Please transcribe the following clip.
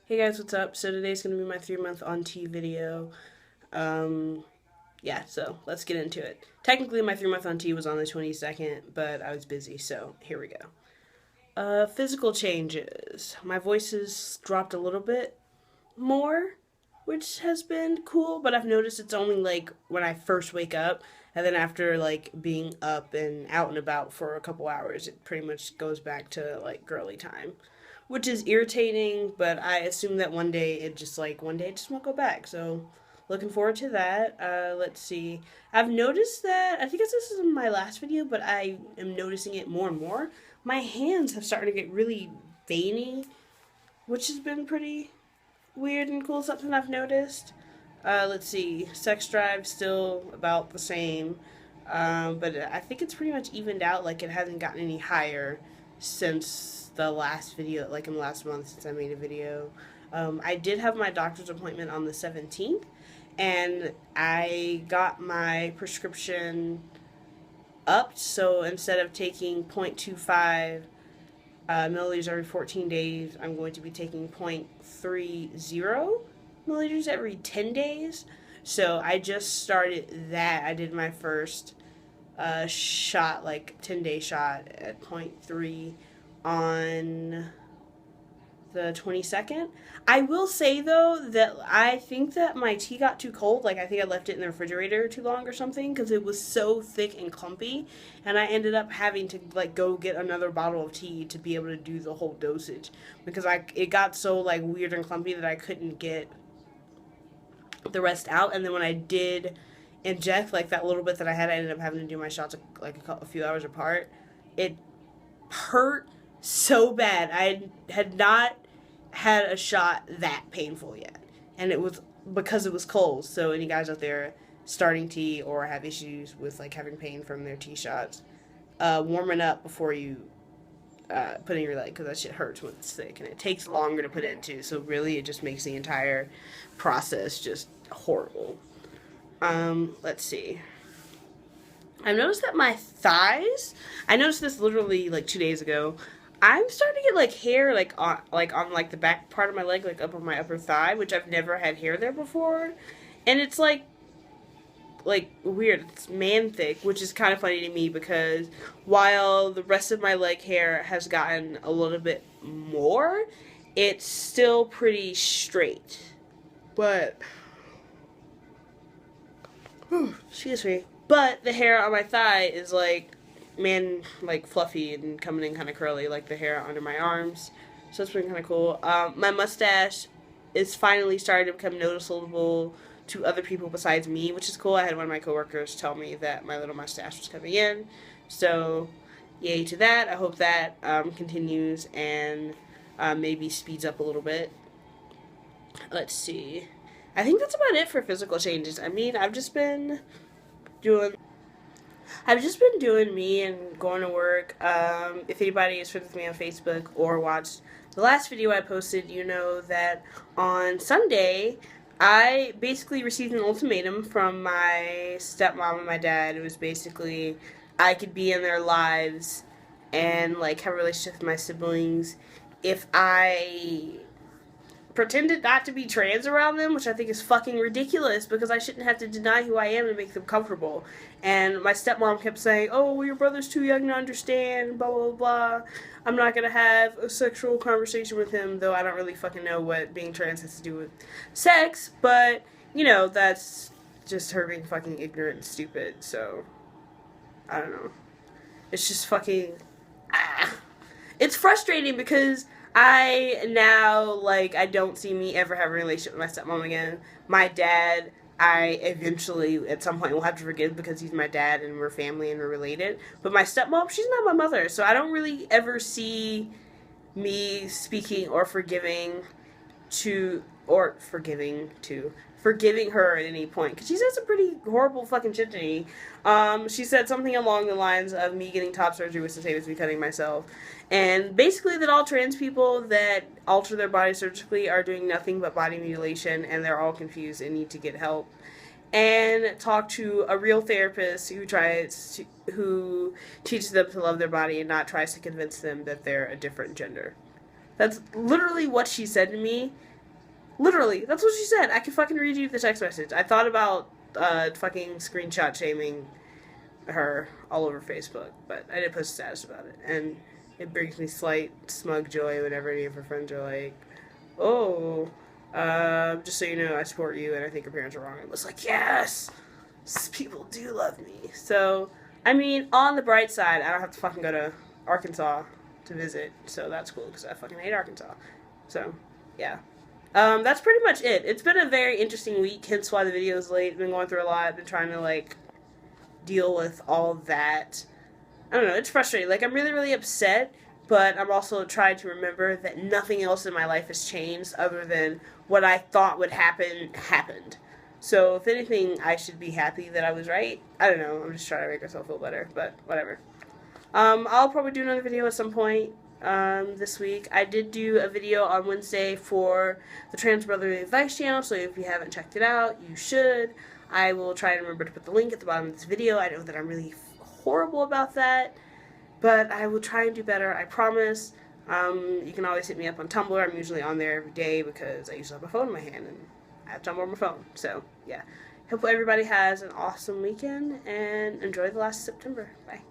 Hey guys, what's up? So today's gonna be my 3-month on T video. Um, yeah, so let's get into it. Technically, my 3-month on T was on the 22nd, but I was busy, so here we go. Physical changes. My voice has dropped a little bit more, which has been cool, but I've noticed it's only like when I first wake up, and then after like being up and out and about for a couple hours, it pretty much goes back to like girly time, which is irritating, but I assume that one day it just won't go back. So looking forward to that. Let's see. I've noticed that, I think this is in my last video, but I am noticing it more and more. My hands have started to get really veiny, which has been pretty weird and cool, something I've noticed. Let's see. Sex drive still about the same. But I think it's pretty much evened out. Like, it hasn't gotten any higher since the last video, like in the last month since I made a video. I did have my doctor's appointment on the 17th, and I got my prescription upped. So instead of taking 0.25 milliliters every 14 days, I'm going to be taking 0.30 milliliters every 10 days. So I just started that. I did my first shot, like 10-day shot at 0.3 on the 22nd. I will say though that I think that my tea got too cold. Like, I think I left it in the refrigerator too long or something because it was so thick and clumpy, and I ended up having to like go get another bottle of tea to be able to do the whole dosage because it got so like weird and clumpy that I couldn't get the rest out. And then when I did inject like that little bit that I had, I ended up having to do my shots like a few hours apart. It hurt so bad. I had not had a shot that painful yet, and it was because it was cold. So any guys out there starting tea or have issues with like having pain from their tea shots, warming up before you put in your leg, because that shit hurts when it's thick, and it takes longer to put it into. So really, it just makes the entire process just horrible. Let's see. I've noticed that my thighs, I noticed this literally like 2 days ago. I'm starting to get like hair like the back part of my leg, like up on my upper thigh, which I've never had hair there before. And it's like weird. It's man thick, which is kind of funny to me because while the rest of my leg hair has gotten a little bit more, it's still pretty straight. But excuse me. But the hair on my thigh is like like fluffy and coming in kind of curly, like the hair under my arms. So it's been kind of cool. My mustache is finally starting to become noticeable to other people besides me, which is cool. I had one of my coworkers tell me that my little mustache was coming in. So yay to that. I hope that continues and maybe speeds up a little bit. Let's see. I think that's about it for physical changes. I mean, doing I've just been doing me and going to work. If anybody is friends with me on Facebook or watched the last video I posted, you know that on Sunday I basically received an ultimatum from my stepmom and my dad. It was basically I could be in their lives and like have a relationship with my siblings if I pretended not to be trans around them, which I think is fucking ridiculous because I shouldn't have to deny who I am to make them comfortable. And my stepmom kept saying, oh, well, your brother's too young to understand, blah, blah, blah. I'm not going to have a sexual conversation with him, though I don't really fucking know what being trans has to do with sex, but, you know, that's just her being fucking ignorant and stupid, so, I don't know. It's just fucking, It's frustrating because I now, like, I don't see me ever having a relationship with my stepmom again. My dad, I eventually, at some point, will have to forgive because he's my dad and we're family and we're related. But my stepmom, she's not my mother, so I don't really ever see me speaking or forgiving her at any point, because she said some pretty horrible fucking shit to me. She said something along the lines of me getting top surgery was the same as me cutting myself, and basically that all trans people that alter their body surgically are doing nothing but body mutilation, and they're all confused and need to get help and talk to a real therapist who teaches them to love their body and not tries to convince them that they're a different gender. That's literally what she said to me, Literally, that's what she said. I can fucking read you the text message. I thought about fucking screenshot shaming her all over Facebook, but I didn't post a status about it. And it brings me slight smug joy whenever any of her friends are like, oh, just so you know, I support you and I think your parents are wrong. It was like, yes! People do love me. So, I mean, on the bright side, I don't have to fucking go to Arkansas to visit, so that's cool, because I fucking hate Arkansas. So, yeah. That's pretty much it. It's been a very interesting week, hence why the video is late. Been going through a lot, been trying to, like, deal with all that. I don't know, it's frustrating. Like, I'm really, really upset, but I'm also trying to remember that nothing else in my life has changed other than what I thought would happen, happened. So, if anything, I should be happy that I was right. I don't know, I'm just trying to make myself feel better, but whatever. I'll probably do another video at some point this week. I did do a video on Wednesday for the Trans Brotherly Advice channel, so if you haven't checked it out, you should. I will try and remember to put the link at the bottom of this video. I know that I'm really horrible about that, but I will try and do better, I promise. You can always hit me up on Tumblr. I'm usually on there every day because I usually have my phone in my hand and I have Tumblr on my phone. So, yeah. Hope everybody has an awesome weekend and enjoy the last September. Bye.